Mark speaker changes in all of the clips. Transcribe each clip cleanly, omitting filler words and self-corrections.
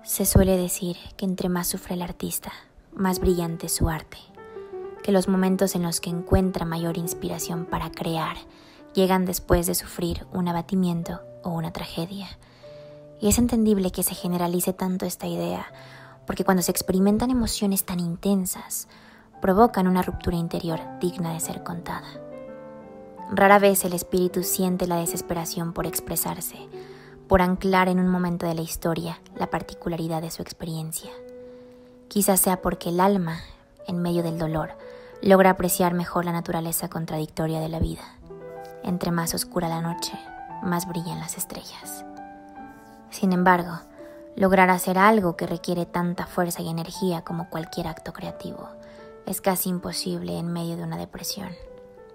Speaker 1: Se suele decir que entre más sufre el artista, más brillante es su arte, que los momentos en los que encuentra mayor inspiración para crear llegan después de sufrir un abatimiento o una tragedia. Y es entendible que se generalice tanto esta idea, porque cuando se experimentan emociones tan intensas, provocan una ruptura interior digna de ser contada. Rara vez el espíritu siente la desesperación por expresarse, por anclar en un momento de la historia la particularidad de su experiencia. Quizás sea porque el alma, en medio del dolor, logra apreciar mejor la naturaleza contradictoria de la vida. Entre más oscura la noche, más brillan las estrellas. Sin embargo, lograr hacer algo que requiere tanta fuerza y energía como cualquier acto creativo es casi imposible en medio de una depresión.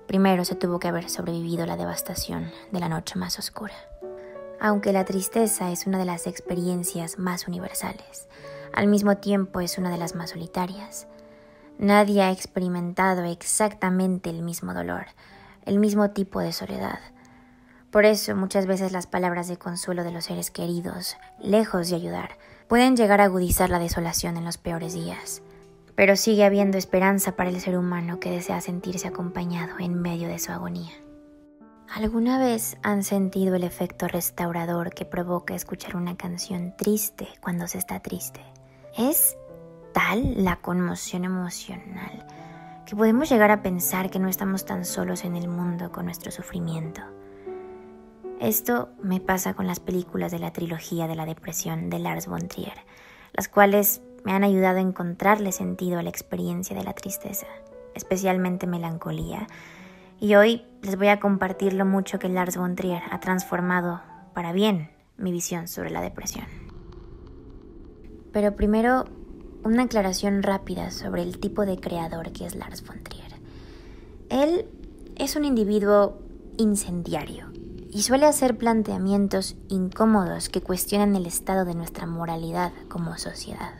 Speaker 1: Primero se tuvo que haber sobrevivido la devastación de la noche más oscura. Aunque la tristeza es una de las experiencias más universales, al mismo tiempo es una de las más solitarias. Nadie ha experimentado exactamente el mismo dolor, el mismo tipo de soledad. Por eso muchas veces las palabras de consuelo de los seres queridos, lejos de ayudar, pueden llegar a agudizar la desolación en los peores días. Pero sigue habiendo esperanza para el ser humano que desea sentirse acompañado en medio de su agonía. ¿Alguna vez han sentido el efecto restaurador que provoca escuchar una canción triste cuando se está triste? Es tal la conmoción emocional que podemos llegar a pensar que no estamos tan solos en el mundo con nuestro sufrimiento. Esto me pasa con las películas de la trilogía de la depresión de Lars von Trier, las cuales me han ayudado a encontrarle sentido a la experiencia de la tristeza, especialmente melancolía. Y hoy les voy a compartir lo mucho que Lars von Trier ha transformado para bien mi visión sobre la depresión. Pero primero, una aclaración rápida sobre el tipo de creador que es Lars von Trier. Él es un individuo incendiario y suele hacer planteamientos incómodos que cuestionan el estado de nuestra moralidad como sociedad.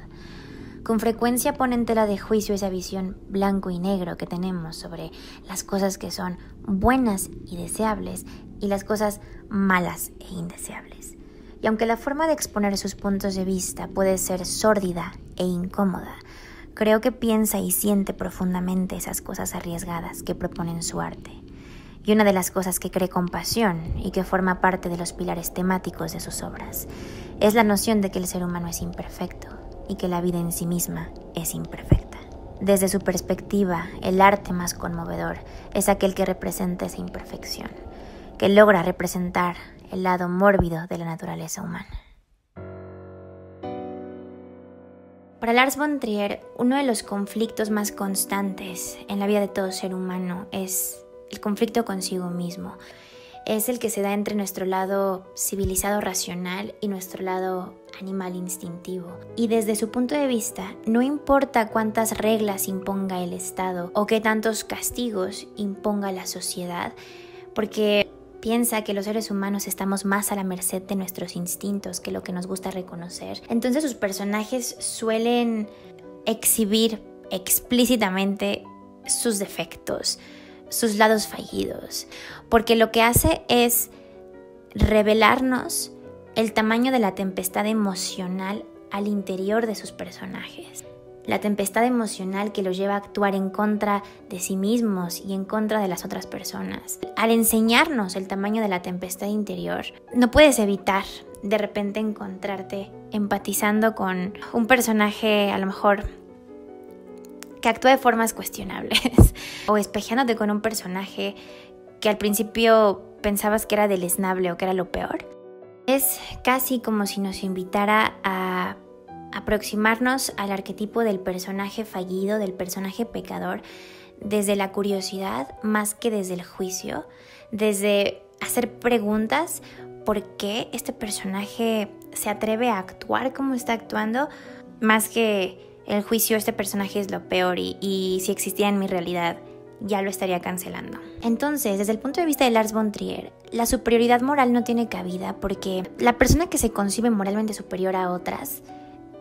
Speaker 1: Con frecuencia pone en tela de juicio esa visión blanco y negro que tenemos sobre las cosas que son buenas y deseables y las cosas malas e indeseables. Y aunque la forma de exponer sus puntos de vista puede ser sórdida e incómoda, creo que piensa y siente profundamente esas cosas arriesgadas que propone en su arte. Y una de las cosas que cree con pasión y que forma parte de los pilares temáticos de sus obras es la noción de que el ser humano es imperfecto y que la vida en sí misma es imperfecta. Desde su perspectiva, el arte más conmovedor es aquel que representa esa imperfección, que logra representar el lado mórbido de la naturaleza humana. Para Lars von Trier, uno de los conflictos más constantes en la vida de todo ser humano es el conflicto consigo mismo. Es el que se da entre nuestro lado civilizado racional y nuestro lado animal instintivo. Y desde su punto de vista, no importa cuántas reglas imponga el Estado o qué tantos castigos imponga la sociedad, porque piensa que los seres humanos estamos más a la merced de nuestros instintos que lo que nos gusta reconocer. Entonces sus personajes suelen exhibir explícitamente sus defectos, sus lados fallidos, porque lo que hace es revelarnos el tamaño de la tempestad emocional al interior de sus personajes. La tempestad emocional que los lleva a actuar en contra de sí mismos y en contra de las otras personas. Al enseñarnos el tamaño de la tempestad interior, no puedes evitar de repente encontrarte empatizando con un personaje a lo mejor que actúa de formas cuestionables o espejándote con un personaje que al principio pensabas que era deleznable o que era lo peor. Es casi como si nos invitara a aproximarnos al arquetipo del personaje fallido, del personaje pecador, desde la curiosidad más que desde el juicio, desde hacer preguntas por qué este personaje se atreve a actuar como está actuando, más que el juicio, este personaje es lo peor y si existía en mi realidad ya lo estaría cancelando. Entonces, desde el punto de vista de Lars von Trier, la superioridad moral no tiene cabida porque la persona que se concibe moralmente superior a otras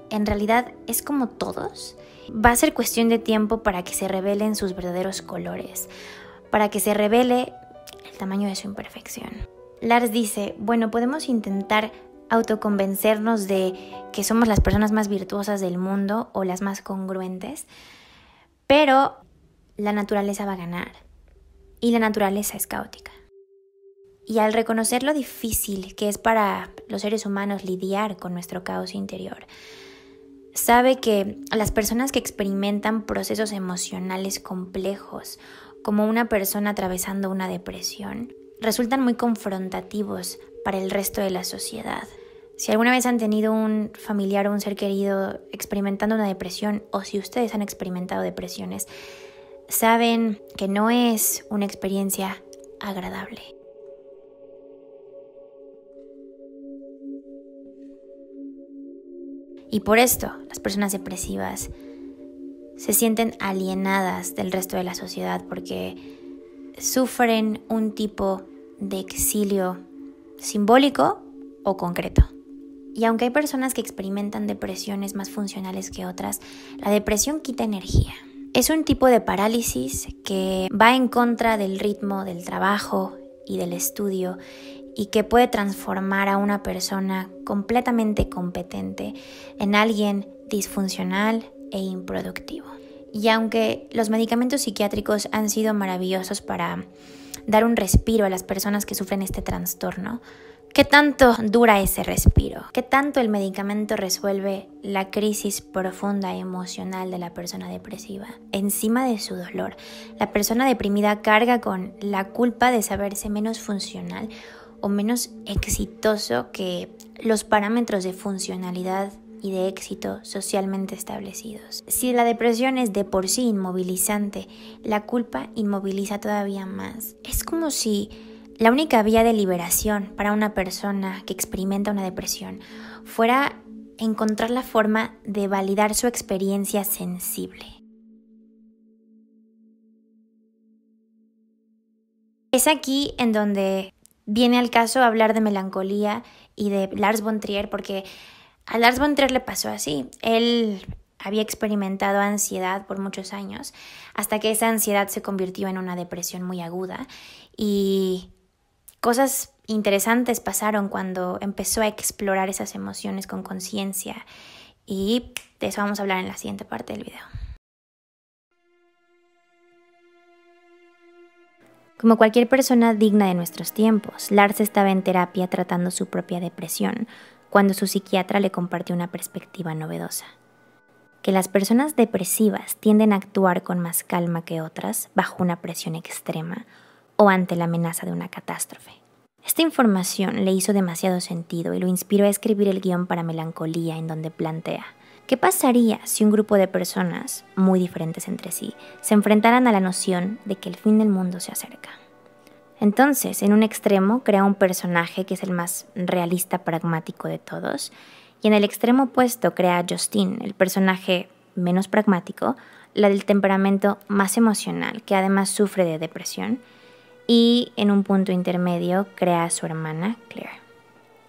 Speaker 1: en realidad es como todos. Va a ser cuestión de tiempo para que se revelen sus verdaderos colores, para que se revele el tamaño de su imperfección. Lars dice, bueno, podemos intentar autoconvencernos de que somos las personas más virtuosas del mundo o las más congruentes, pero la naturaleza va a ganar y la naturaleza es caótica. Y al reconocer lo difícil que es para los seres humanos lidiar con nuestro caos interior, sabe que las personas que experimentan procesos emocionales complejos, como una persona atravesando una depresión, resultan muy confrontativos para el resto de la sociedad. Si alguna vez han tenido un familiar o un ser querido experimentando una depresión, o si ustedes han experimentado depresiones, saben que no es una experiencia agradable. Y por esto, las personas depresivas se sienten alienadas del resto de la sociedad porque sufren un tipo de exilio simbólico o concreto. Y aunque hay personas que experimentan depresiones más funcionales que otras, la depresión quita energía. Es un tipo de parálisis que va en contra del ritmo del trabajo y del estudio y que puede transformar a una persona completamente competente en alguien disfuncional e improductivo. Y aunque los medicamentos psiquiátricos han sido maravillosos para dar un respiro a las personas que sufren este trastorno, ¿qué tanto dura ese respiro? ¿Qué tanto el medicamento resuelve la crisis profunda emocional de la persona depresiva? Encima de su dolor, la persona deprimida carga con la culpa de saberse menos funcional o menos exitoso que los parámetros de funcionalidad y de éxito socialmente establecidos. Si la depresión es de por sí inmovilizante, la culpa inmoviliza todavía más. Es como si la única vía de liberación para una persona que experimenta una depresión fuera encontrar la forma de validar su experiencia sensible. Es aquí en donde viene al caso hablar de melancolía y de Lars von Trier, porque a Lars von Trier le pasó así. Él había experimentado ansiedad por muchos años, hasta que esa ansiedad se convirtió en una depresión muy aguda y cosas interesantes pasaron cuando empezó a explorar esas emociones con conciencia, y de eso vamos a hablar en la siguiente parte del video. Como cualquier persona digna de nuestros tiempos, Lars estaba en terapia tratando su propia depresión cuando su psiquiatra le compartió una perspectiva novedosa: que las personas depresivas tienden a actuar con más calma que otras bajo una presión extrema o ante la amenaza de una catástrofe. Esta información le hizo demasiado sentido y lo inspiró a escribir el guión para Melancolía, en donde plantea: ¿qué pasaría si un grupo de personas muy diferentes entre sí se enfrentaran a la noción de que el fin del mundo se acerca? Entonces, en un extremo crea un personaje que es el más realista, pragmático de todos, y en el extremo opuesto crea a Justine, el personaje menos pragmático, la del temperamento más emocional, que además sufre de depresión, y en un punto intermedio crea a su hermana, Claire.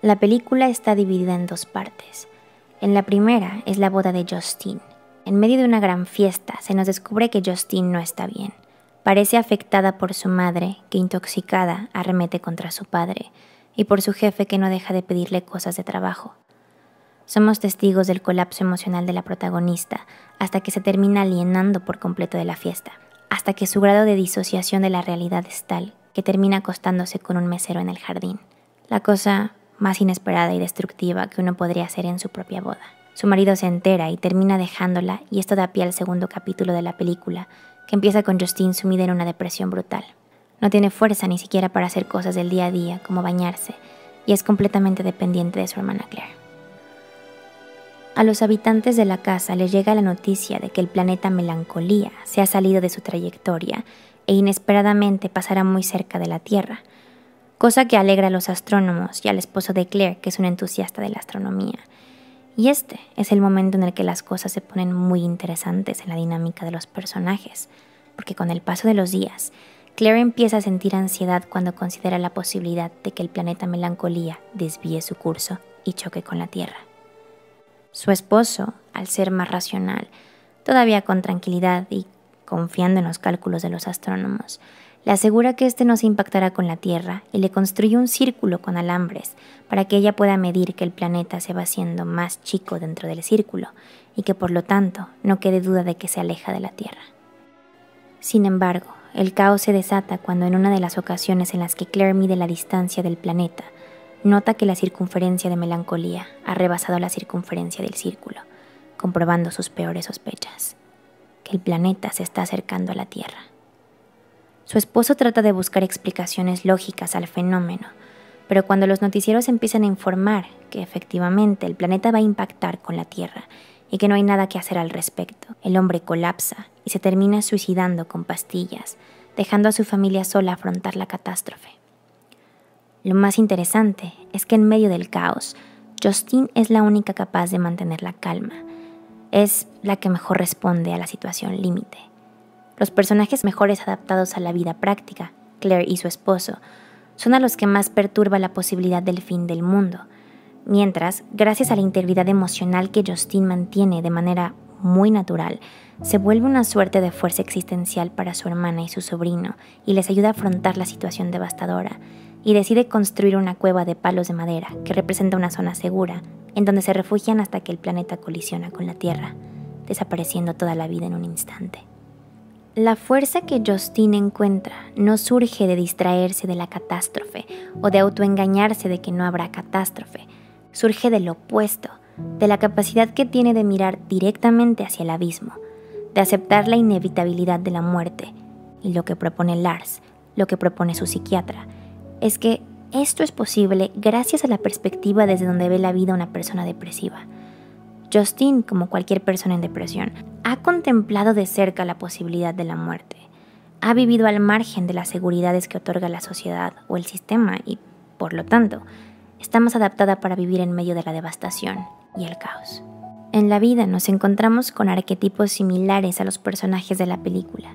Speaker 1: La película está dividida en dos partes. En la primera es la boda de Justine. En medio de una gran fiesta se nos descubre que Justine no está bien. Parece afectada por su madre, que intoxicada arremete contra su padre, y por su jefe, que no deja de pedirle cosas de trabajo. Somos testigos del colapso emocional de la protagonista hasta que se termina alienando por completo de la fiesta, hasta que su grado de disociación de la realidad es tal que termina acostándose con un mesero en el jardín. La cosa más inesperada y destructiva que uno podría hacer en su propia boda. Su marido se entera y termina dejándola, y esto da pie al segundo capítulo de la película, que empieza con Justine sumida en una depresión brutal. No tiene fuerza ni siquiera para hacer cosas del día a día, como bañarse, y es completamente dependiente de su hermana Claire. A los habitantes de la casa les llega la noticia de que el planeta Melancolía se ha salido de su trayectoria e inesperadamente pasará muy cerca de la Tierra, cosa que alegra a los astrónomos y al esposo de Claire, que es un entusiasta de la astronomía. Y este es el momento en el que las cosas se ponen muy interesantes en la dinámica de los personajes, porque con el paso de los días, Claire empieza a sentir ansiedad cuando considera la posibilidad de que el planeta Melancolía desvíe su curso y choque con la Tierra. Su esposo, al ser más racional, todavía con tranquilidad y confiando en los cálculos de los astrónomos, Le asegura que éste no se impactará con la Tierra y le construye un círculo con alambres para que ella pueda medir que el planeta se va haciendo más chico dentro del círculo y que por lo tanto no quede duda de que se aleja de la Tierra. Sin embargo, el caos se desata cuando en una de las ocasiones en las que Claire mide la distancia del planeta, nota que la circunferencia de Melancolía ha rebasado la circunferencia del círculo, comprobando sus peores sospechas, que el planeta se está acercando a la Tierra. Su esposo trata de buscar explicaciones lógicas al fenómeno, pero cuando los noticieros empiezan a informar que efectivamente el planeta va a impactar con la Tierra y que no hay nada que hacer al respecto, el hombre colapsa y se termina suicidando con pastillas, dejando a su familia sola afrontar la catástrofe. Lo más interesante es que en medio del caos, Justine es la única capaz de mantener la calma. Es la que mejor responde a la situación límite. Los personajes mejores adaptados a la vida práctica, Claire y su esposo, son a los que más perturba la posibilidad del fin del mundo, mientras, gracias a la integridad emocional que Justine mantiene de manera muy natural, se vuelve una suerte de fuerza existencial para su hermana y su sobrino y les ayuda a afrontar la situación devastadora, y decide construir una cueva de palos de madera que representa una zona segura en donde se refugian hasta que el planeta colisiona con la Tierra, desapareciendo toda la vida en un instante. La fuerza que Justine encuentra no surge de distraerse de la catástrofe o de autoengañarse de que no habrá catástrofe. Surge del opuesto, de la capacidad que tiene de mirar directamente hacia el abismo, de aceptar la inevitabilidad de la muerte. Y lo que propone Lars, lo que propone su psiquiatra, es que esto es posible gracias a la perspectiva desde donde ve la vida una persona depresiva. Justine, como cualquier persona en depresión, ha contemplado de cerca la posibilidad de la muerte. Ha vivido al margen de las seguridades que otorga la sociedad o el sistema y, por lo tanto, está más adaptada para vivir en medio de la devastación y el caos. En la vida nos encontramos con arquetipos similares a los personajes de la película.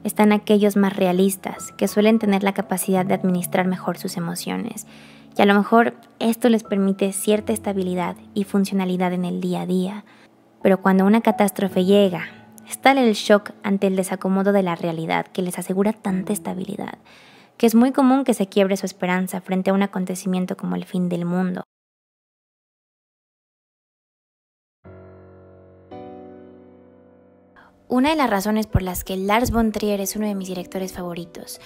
Speaker 1: Están aquellos más realistas, que suelen tener la capacidad de administrar mejor sus emociones, y a lo mejor esto les permite cierta estabilidad y funcionalidad en el día a día. Pero cuando una catástrofe llega, es tal el shock ante el desacomodo de la realidad que les asegura tanta estabilidad, que es muy común que se quiebre su esperanza frente a un acontecimiento como el fin del mundo. Una de las razones por las que Lars von Trier es uno de mis directores favoritos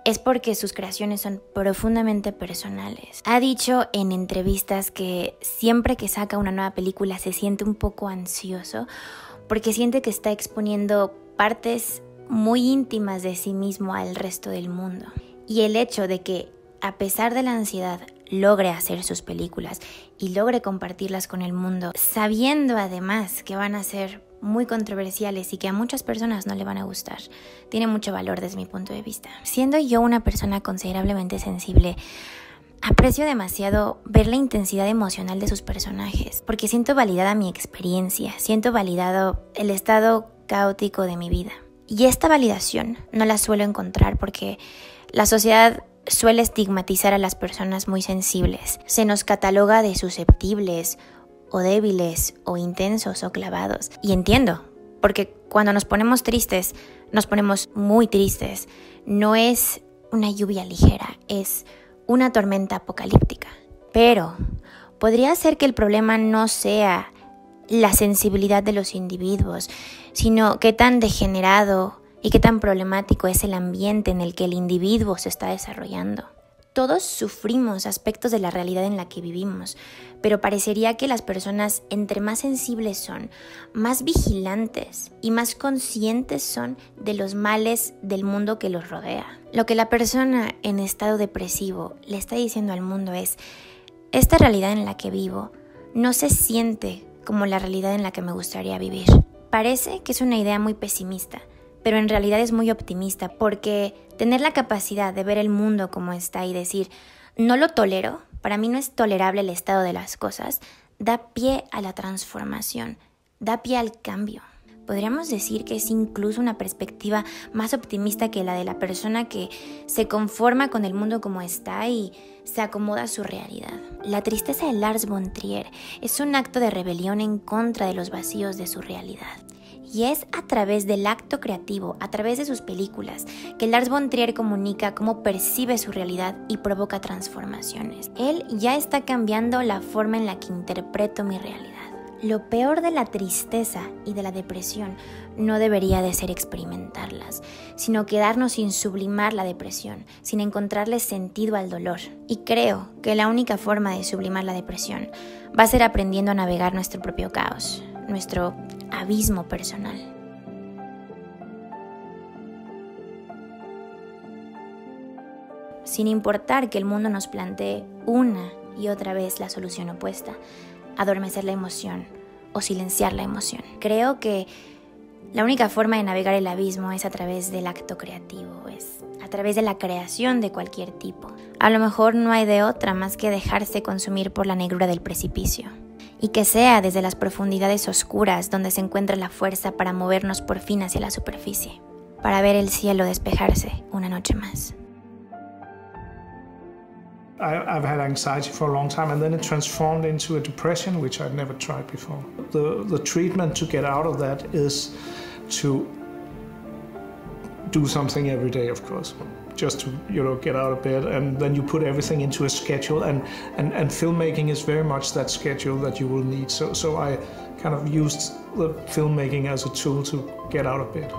Speaker 1: es porque sus creaciones son profundamente personales. Ha dicho en entrevistas que siempre que saca una nueva película se siente un poco ansioso porque siente que está exponiendo partes muy íntimas de sí mismo al resto del mundo. Y el hecho de que, a pesar de la ansiedad, logre hacer sus películas y logre compartirlas con el mundo, sabiendo además que van a ser muy controversiales y que a muchas personas no le van a gustar, tiene mucho valor desde mi punto de vista. Siendo yo una persona considerablemente sensible, aprecio demasiado ver la intensidad emocional de sus personajes, porque siento validada mi experiencia, siento validado el estado caótico de mi vida. Y esta validación no la suelo encontrar porque la sociedad suele estigmatizar a las personas muy sensibles. Se nos cataloga de susceptibles o débiles, o intensos, o clavados. Y entiendo, porque cuando nos ponemos tristes, nos ponemos muy tristes. No es una lluvia ligera, es una tormenta apocalíptica. Pero podría ser que el problema no sea la sensibilidad de los individuos, sino qué tan degenerado y qué tan problemático es el ambiente en el que el individuo se está desarrollando. Todos sufrimos aspectos de la realidad en la que vivimos, pero parecería que las personas, entre más sensibles son, más vigilantes y más conscientes son de los males del mundo que los rodea. Lo que la persona en estado depresivo le está diciendo al mundo es: esta realidad en la que vivo no se siente como la realidad en la que me gustaría vivir. Parece que es una idea muy pesimista, pero en realidad es muy optimista, porque tener la capacidad de ver el mundo como está y decir, no lo tolero, para mí no es tolerable el estado de las cosas, da pie a la transformación, da pie al cambio. Podríamos decir que es incluso una perspectiva más optimista que la de la persona que se conforma con el mundo como está y se acomoda a su realidad. La tristeza de Lars von Trier es un acto de rebelión en contra de los vacíos de su realidad. Y es a través del acto creativo, a través de sus películas, que Lars von Trier comunica cómo percibe su realidad y provoca transformaciones. Él ya está cambiando la forma en la que interpreto mi realidad. Lo peor de la tristeza y de la depresión no debería de ser experimentarlas, sino quedarnos sin sublimar la depresión, sin encontrarle sentido al dolor. Y creo que la única forma de sublimar la depresión va a ser aprendiendo a navegar nuestro propio caos, nuestro abismo personal. Sin importar que el mundo nos plantee una y otra vez la solución opuesta, adormecer la emoción o silenciar la emoción. Creo que la única forma de navegar el abismo es a través del acto creativo, es a través de la creación de cualquier tipo. A lo mejor no hay de otra más que dejarse consumir por la negrura del precipicio. Y que sea desde las profundidades oscuras donde se encuentra la fuerza para movernos por fin hacia la superficie, para ver el cielo despejarse una noche más.
Speaker 2: I've had anxiety for a long time, and then it transformed into a depression, which I'd never tried before. The treatment to get out of that is to do something every day, of course, just to get out of bed, and then you put everything into a schedule, and filmmaking is very much that schedule that you will need. So I kind of used the filmmaking as a tool to get out of bed.